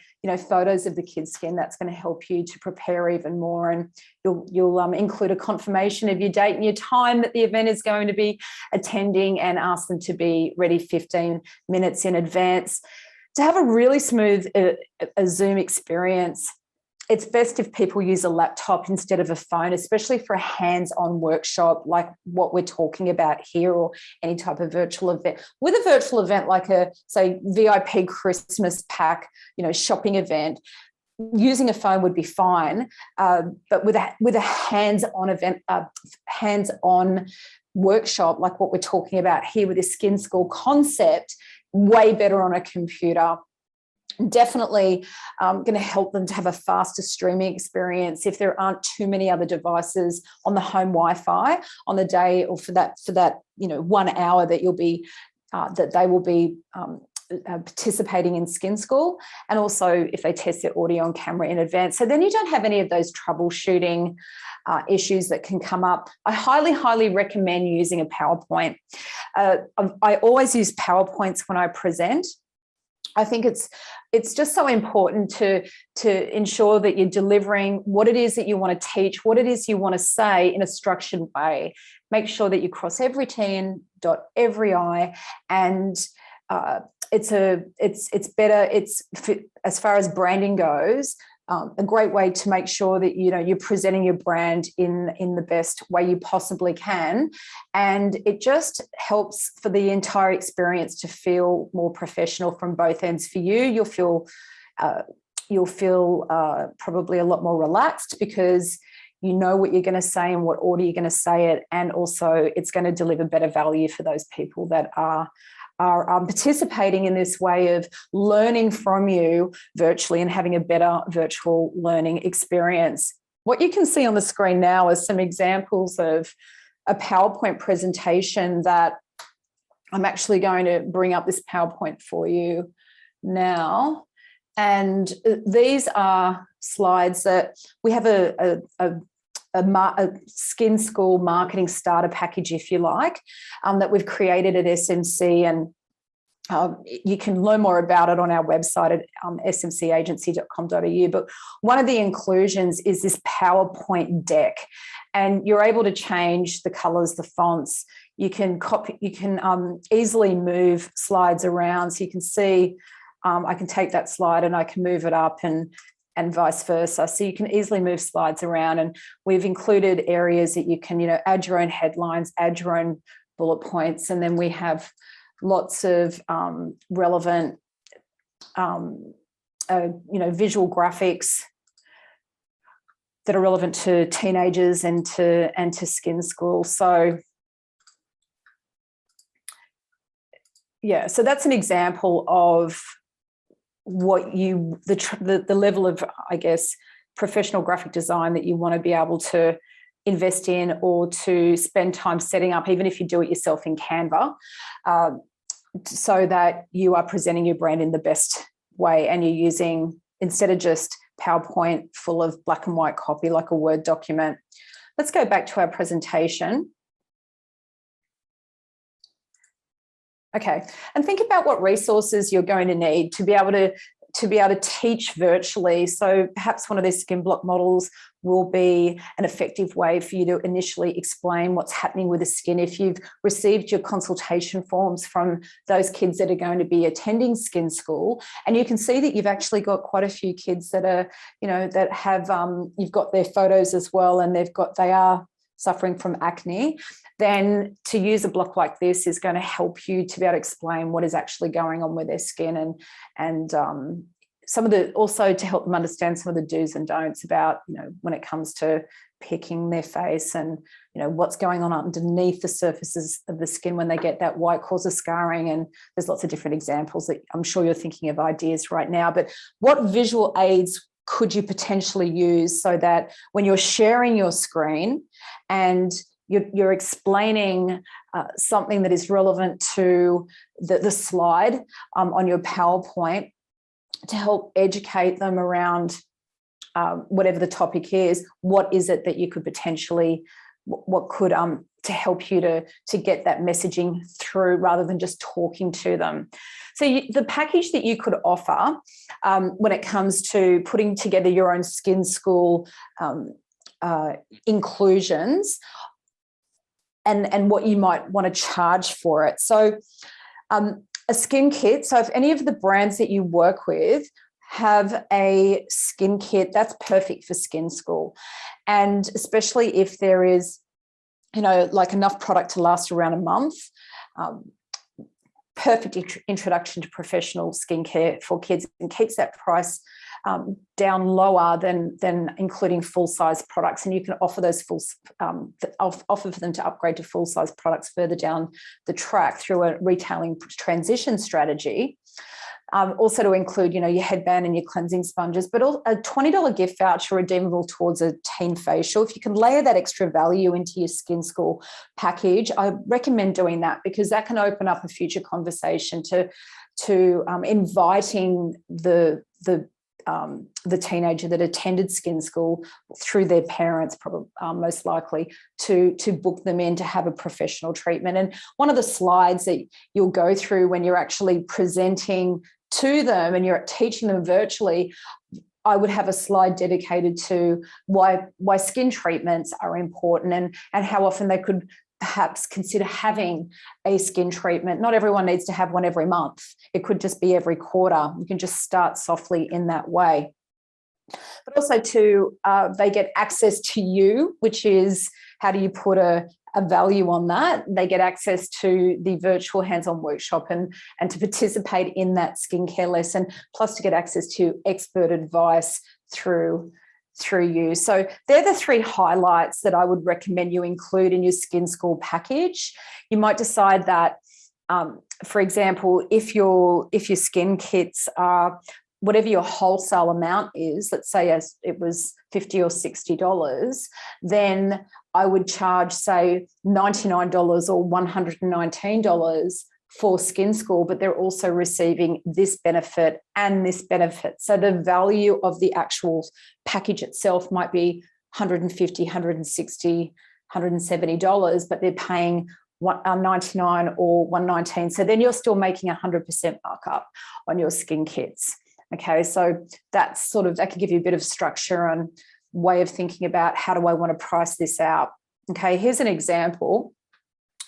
photos of the kids' skin, that's going to help you to prepare even more. And you'll include a confirmation of your date and your time that the event is going to be attending, and ask them to be ready 15 minutes in advance. To have a really smooth a Zoom experience, it's best if people use a laptop instead of a phone, especially for a hands-on workshop like what we're talking about here, or any type of virtual event. With a virtual event like a, say, VIP Christmas pack, shopping event, using a phone would be fine. But with a hands-on event, hands-on workshop like what we're talking about here with this Skin School concept, way better on a computer. Definitely going to help them to have a faster streaming experience if there aren't too many other devices on the home Wi-Fi on the day, or for that 1 hour that you'll be that they will be participating in Skin School, and also if they test their audio and camera in advance. So then you don't have any of those troubleshooting issues that can come up. I highly recommend using a PowerPoint. I always use PowerPoints when I present. I think it's just so important to ensure that you're delivering what it is that you want to teach, what it is you want to say in a structured way. Make sure that you cross every T and dot every I, and it's better. It's as far as branding goes, a great way to make sure that, you know, you're presenting your brand in the best way you possibly can. And it just helps for the entire experience to feel more professional from both ends. For you, you'll feel probably a lot more relaxed because you know what you're going to say and what order you're going to say it. And also it's going to deliver better value for those people that are participating in this way of learning from you virtually and having a better virtual learning experience. What you can see on the screen now is some examples of a PowerPoint presentation that I'm actually going to bring up this PowerPoint for you now. And these are slides that we have a skin school marketing starter package, if you like, that we've created at SMC, and you can learn more about it on our website at smcagency.com.au. But one of the inclusions is this PowerPoint deck, and you're able to change the colors, the fonts. You can easily move slides around, so you can see. I can take that slide and I can move it up and vice versa. So you can easily move slides around, and we've included areas that you can, you know, add your own headlines, add your own bullet points, and then we have lots of relevant, you know, visual graphics that are relevant to teenagers and to skin school. So yeah, so that's an example of what the level of, I guess, professional graphic design that you want to be able to invest in or to spend time setting up, even if you do it yourself in Canva, so that you are presenting your brand in the best way, and you're using, instead of just PowerPoint full of black and white copy like a Word document. Let's go back to our presentation. Okay, and think about what resources you're going to need to be able to teach virtually. So perhaps one of these skin block models will be an effective way for you to initially explain what's happening with the skin. If you've received your consultation forms from those kids that are going to be attending skin school, and you can see that you've actually got quite a few kids that are, you know, that have, you've got their photos as well, and they are suffering from acne, then to use a block like this is going to help you to be able to explain what is actually going on with their skin, and some of the, also to help them understand some of the do's and don'ts about, you know, when it comes to picking their face, and, you know, what's going on underneath the surfaces of the skin when they get that white causes scarring. And there's lots of different examples that I'm sure you're thinking of ideas right now. But what visual aids could you potentially use so that when you're sharing your screen and you're explaining something that is relevant to the slide on your PowerPoint, to help educate them around whatever the topic is, what is it that you could potentially, what could to help you to get that messaging through rather than just talking to them. So the package that you could offer when it comes to putting together your own skin school inclusions, and what you might want to charge for it. So a skin kit. So if any of the brands that you work with have a skin kit, that's perfect for skin school. And especially if there is, you know, like enough product to last around a month, perfect introduction to professional skincare for kids, and keeps that price down lower than including full-size products. And you can offer those offer for them to upgrade to full-size products further down the track through a retailing transition strategy. Also to include, you know, your headband and your cleansing sponges, but a $20 gift voucher redeemable towards a teen facial. If you can layer that extra value into your skin school package, I recommend doing that, because that can open up a future conversation to inviting the teenager that attended skin school through their parents, probably most likely, to book them in to have a professional treatment. And one of the slides that you'll go through when you're actually presenting to them and you're teaching them virtually, I would have a slide dedicated to why skin treatments are important, and how often they could perhaps consider having a skin treatment. Not everyone needs to have one every month. It could just be every quarter. You can just start softly in that way. But also too, they get access to you, which is how do you put a value on that? They get access to the virtual hands-on workshop and to participate in that skincare lesson, plus to get access to expert advice through you. So they're the 3 highlights that I would recommend you include in your Skin School package. You might decide that, for example, if your skin kits are whatever your wholesale amount is, let's say as it was $50 or $60, then I would charge, say, $99 or $119 for Skin School, but they're also receiving this benefit and this benefit. So the value of the actual package itself might be $150, $160, $170, but they're paying $99 or $119. So then you're still making 100% markup on your skin kits. Okay, so that's sort of, that can give you a bit of structure and way of thinking about how do I want to price this out. Okay, here's an example.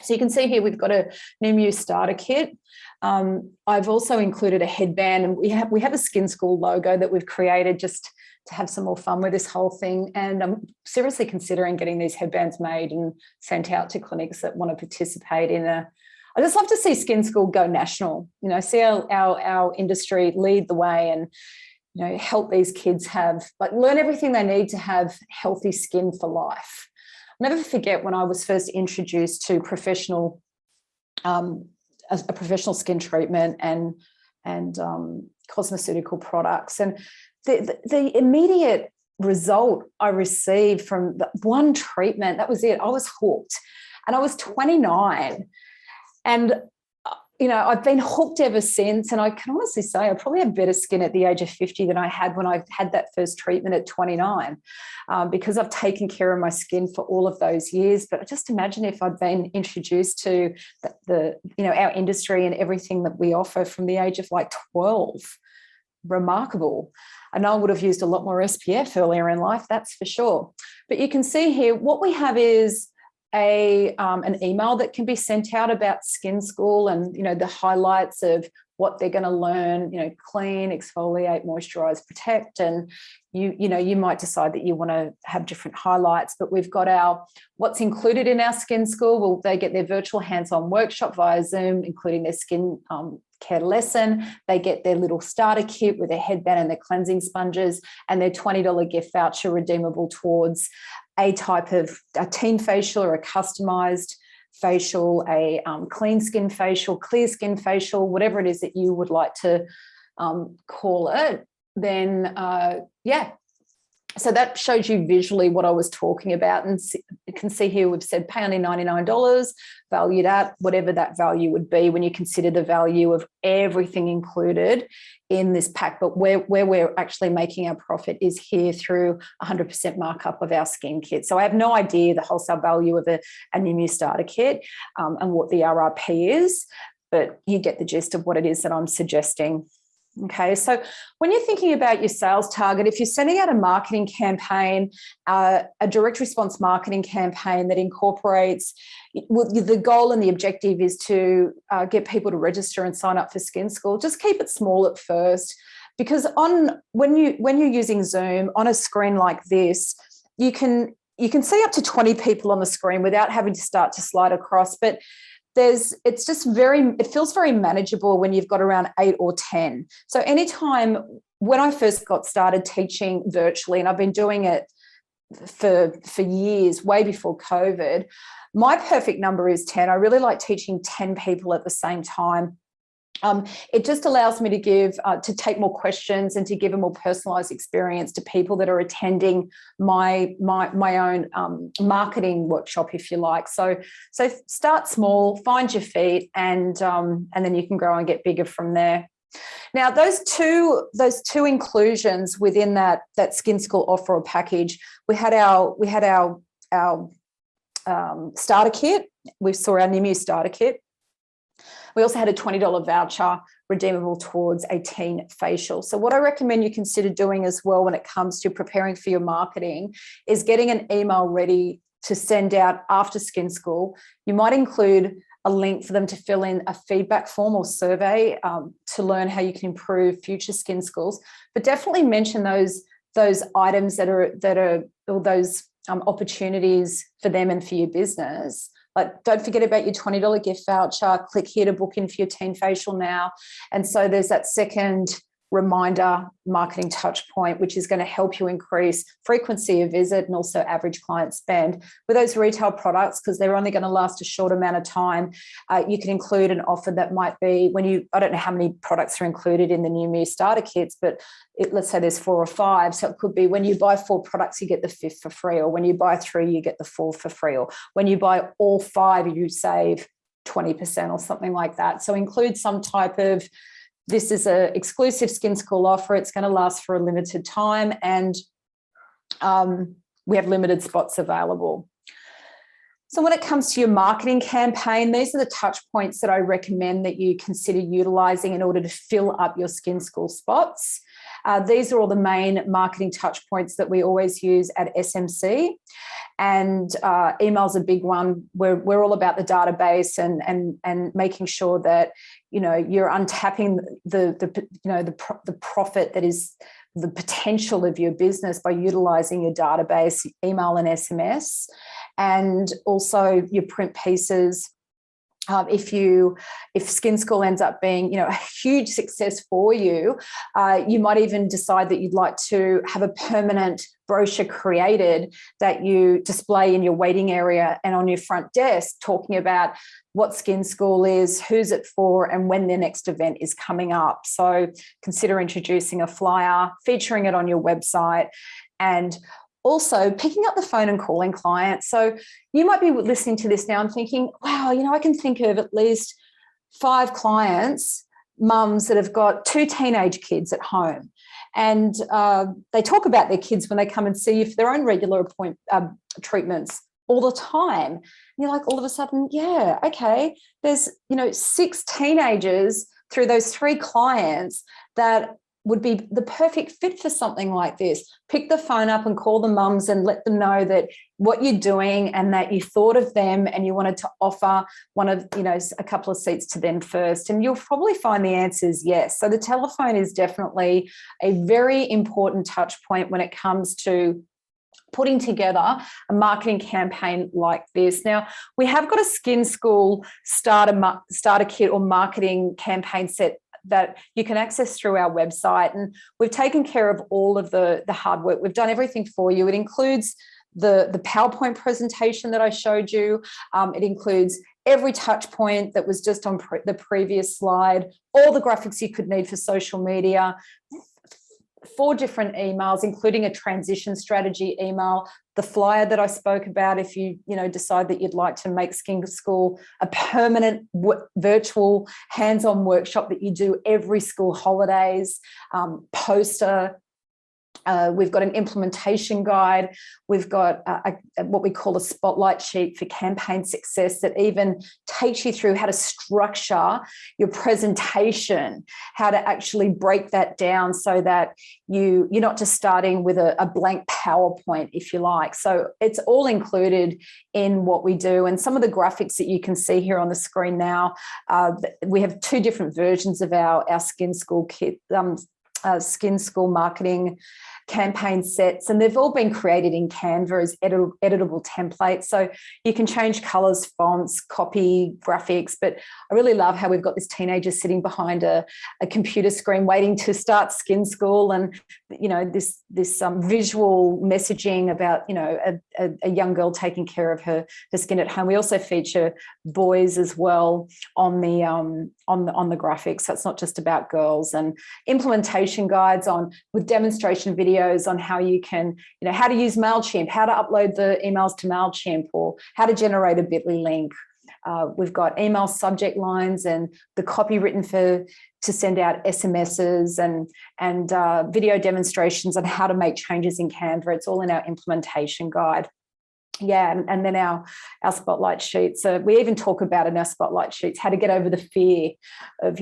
So you can see here we've got a new starter kit. I've also included a headband, and we have a Skin School logo that we've created just to have some more fun with this whole thing. And I'm seriously considering getting these headbands made and sent out to clinics that want to participate in I just love to see Skin School go national, see our industry lead the way and, help these kids learn everything they need to have healthy skin for life. I'll never forget when I was first introduced to a professional skin treatment and cosmeceutical products. And the immediate result I received from the one treatment, that was it. I was hooked. And I was 29. And, I've been hooked ever since. And I can honestly say I probably have better skin at the age of 50 than I had when I had that first treatment at 29, because I've taken care of my skin for all of those years. But just imagine if I'd been introduced to our industry and everything that we offer from the age of 12. Remarkable. I know I would have used a lot more SPF earlier in life, that's for sure. But you can see here what we have is an email that can be sent out about Skin School and the highlights of what they're going to learn, clean, exfoliate, moisturize, protect. And you might decide that you want to have different highlights, but we've got what's included in our Skin School. Well, they get their virtual hands-on workshop via Zoom, including their skin care lesson. They get their little starter kit with their headband and their cleansing sponges, and their $20 gift voucher redeemable towards a type of a teen facial or a customized facial, a clean skin facial, clear skin facial, whatever it is that you would like to call it. Then so that shows you visually what I was talking about. And you can see here we've said pay only $99, valued at whatever that value would be when you consider the value of everything included in this pack. But where we're actually making our profit is here through 100% markup of our skin kit. So I have no idea the wholesale value of a new starter kit and what the RRP is, but you get the gist of what it is that I'm suggesting. Okay, so when you're thinking about your sales target, if you're sending out a marketing campaign, a direct response marketing campaign that incorporates, the goal and the objective is to get people to register and sign up for Skin School, just keep it small at first, because when you're using Zoom on a screen like this, you can see up to 20 people on the screen without having to start to slide across, but it feels very manageable when you've got around 8 or 10. So anytime when I first got started teaching virtually, and I've been doing it for years, way before COVID, my perfect number is 10. I really like teaching 10 people at the same time. It just allows me to take more questions and to give a more personalized experience to people that are attending my own marketing workshop, if you like. So start small, find your feet, and then you can grow and get bigger from there. Now, those two inclusions within that Skin School offer or package, we had our starter kit. We saw our new starter kit. We also had a $20 voucher redeemable towards a teen facial. So what I recommend you consider doing as well when it comes to preparing for your marketing is getting an email ready to send out after Skin School. You might include a link for them to fill in a feedback form or survey to learn how you can improve future Skin Schools, but definitely mention those those items that are or those opportunities for them and for your business. Like, don't forget about your $20 gift voucher. Click here to book in for your teen facial now. And so there's that second reminder marketing touch point, which is going to help you increase frequency of visit and also average client spend. With those retail products, because they're only going to last a short amount of time, you can include an offer that might be when you, I don't know how many products are included in the New Me starter kits, but let's say there's 4 or 5. So it could be when you buy 4 products, you get the 5th for free, or when you buy 3, you get the 4th for free, or when you buy all 5, you save 20% or something like that. So include some type of, this is an exclusive Skin School offer. It's going to last for a limited time, and we have limited spots available. So when it comes to your marketing campaign, these are the touch points that I recommend that you consider utilising in order to fill up your Skin School spots. These are all the main marketing touch points that we always use at SMC, and email is a big one. We're all about the database and making sure that you're untapping the profit that is the potential of your business by utilising your database, email and SMS, and also your print pieces. If Skin School ends up being, a huge success for you, you might even decide that you'd like to have a permanent brochure created that you display in your waiting area and on your front desk, talking about what Skin School is, who's it for, and when their next event is coming up. So consider introducing a flyer, featuring it on your website, and also picking up the phone and calling clients. So you might be listening to this now and thinking, wow, I can think of at least 5 clients, mums that have got 2 teenage kids at home. And they talk about their kids when they come and see you for their own regular treatments all the time. And you're like, all of a sudden, yeah, okay, there's, 6 teenagers through those 3 clients that would be the perfect fit for something like this. Pick the phone up and call the mums and let them know that what you're doing and that you thought of them and you wanted to offer one of, a couple of seats to them first. And you'll probably find the answer is yes. So the telephone is definitely a very important touch point when it comes to putting together a marketing campaign like this. Now, we have got a Skin School starter kit or marketing campaign set that you can access through our website, and we've taken care of all of the hard work. We've done everything for you. It includes the PowerPoint presentation that I showed you. It includes every touch point that was just on the previous slide, all the graphics you could need for social media, 4 different emails, including a transition strategy email, the flyer that I spoke about if you decide that you'd like to make Skin School a permanent virtual hands-on workshop that you do every school holidays, poster. We've got an implementation guide. We've got what we call a spotlight sheet for campaign success that even takes you through how to structure your presentation, how to actually break that down so that you're not just starting with a blank PowerPoint, if you like. So it's all included in what we do. And some of the graphics that you can see here on the screen now, we have 2 different versions of our Skin School kit, Skin School marketing campaign sets, and they've all been created in Canva as editable templates. So you can change colors, fonts, copy, graphics, but I really love how we've got this teenager sitting behind a computer screen waiting to start Skin School, and this visual messaging about a young girl taking care of her skin at home. We also feature boys as well on the graphics, so it's not just about girls, and implementation guides with demonstration videos on how you can, how to use MailChimp, how to upload the emails to MailChimp, or how to generate a Bitly link. We've got email subject lines and the copy written to send out SMSs, and video demonstrations on how to make changes in Canva. It's all in our implementation guide. Yeah, and then our spotlight sheets. So we even talk about in our spotlight sheets how to get over the fear of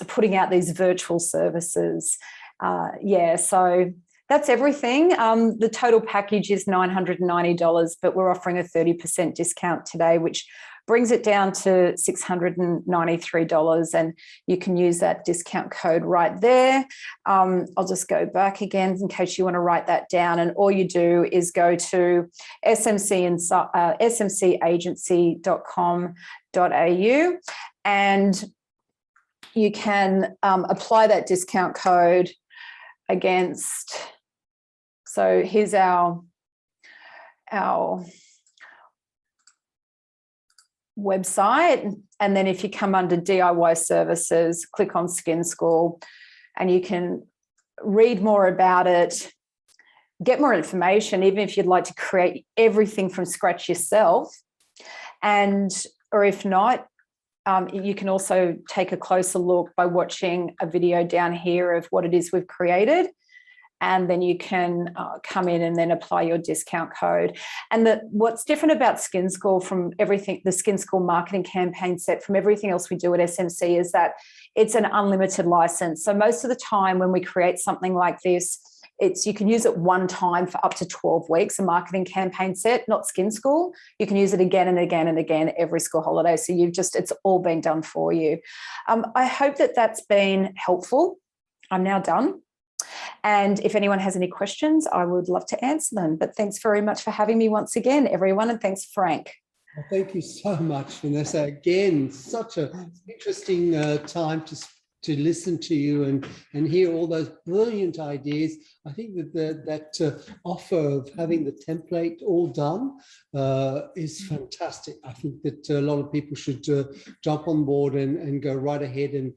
putting out these virtual services. So that's everything. The total package is $990, but we're offering a 30% discount today, which brings it down to $693, and you can use that discount code right there. I'll just go back again in case you want to write that down, and all you do is go to smcagency.com.au, and you can apply that discount code against. So here's our website, and then if you come under DIY services, click on Skin School, and you can read more about it, get more information, even if you'd like to create everything from scratch yourself. Or if not, you can also take a closer look by watching a video down here of what it is we've created. And then you can come in and then apply your discount code. And what's different about Skin School from everything, the Skin School marketing campaign set from everything else we do at SMC, is that it's an unlimited license. So most of the time when we create something like this, you can use it one time for up to 12 weeks, a marketing campaign set, not Skin School. You can use it again and again and again every school holiday. So it's all been done for you. I hope that that's been helpful. I'm now done. And if anyone has any questions, I would love to answer them. But thanks very much for having me once again, everyone. And thanks, Frank. Well, thank you so much, Vanessa. Again, such an interesting time to listen to you and hear all those brilliant ideas. I think that offer of having the template all done is fantastic. I think that a lot of people should jump on board and go right ahead and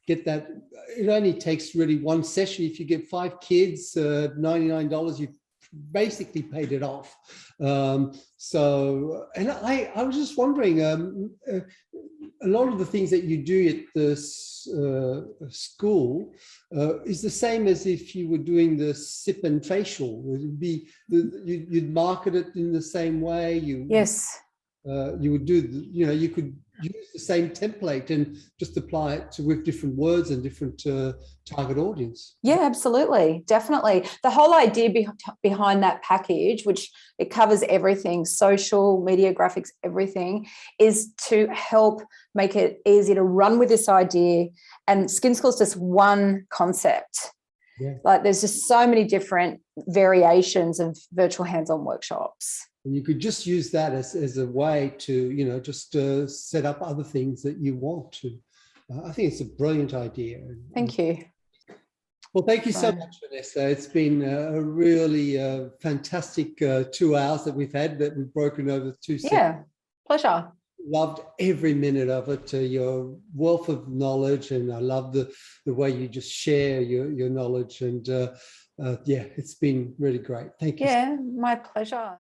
get that. It only takes really one session. If you get 5 kids, $99, you've basically paid it off. And I was just wondering, a lot of the things that you do at the school is the same as if you were doing the sip and facial. It would be you'd market it in the same way. Yes. You would do, you could use the same template and just apply it with different words and different target audience. Yeah, absolutely. Definitely. The whole idea behind that package, which it covers everything, social, media, graphics, everything, is to help make it easy to run with this idea. And Skin School is just one concept. Yeah. Like there's just so many different variations of virtual hands-on workshops. And you could just use that as a way to, just set up other things that you want to. I think it's a brilliant idea. Thank you. Well, thank you so much, Vanessa. It's been a really fantastic 2 hours that we've had, that we've broken over 2 sessions. Yeah, pleasure. Loved every minute of it, your wealth of knowledge, and I love the way you just share your knowledge. And yeah, it's been really great. Thank you. Yeah, my pleasure.